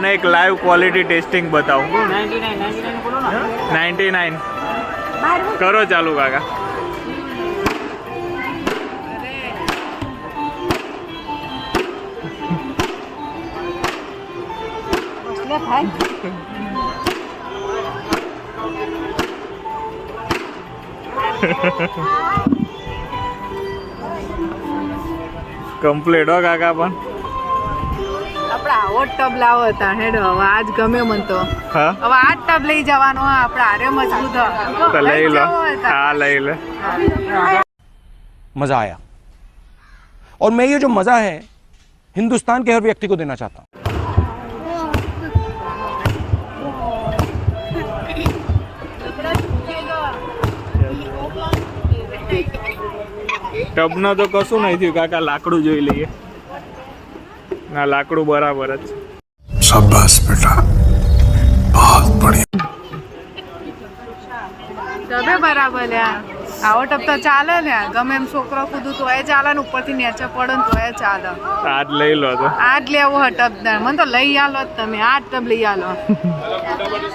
તમને એક live quality testing બતાવું. 99 કરો ચાલુ કાકા. કમ્પ્લીટ હો કાકા પણ આપડા આવો ટબ લાવો હતા હેડો હવે આજ ગમે મન તો હા હવે આ ટબ લઈ જવાનો આપડા હારે મજબૂત તો લઈ લો હા લઈ લે मजा आया और मैं ये जो मजा है हिंदुस्तान के हर व्यक्ति को देना चाहता हूं. ટબનો તો કશું નહીં થયું કાકા. લાકડું જોઈ લઈએ. ના લાકડું બરાબર જ. शाबाश बेटा बहुत बढ़िया. ટબે બરાબર લ્યા આવો ટબ તો ચાલે ને ગમે એમ છોકરો કૂદું તો એ ચાલે ને ઉપરથી નીચે પડે ને તો એ ચાલે. આજ લઈ લો તો આજ લેવો હ ટબ મને તો લઈ આલો જ તમે આ ટબ લઈ આલો.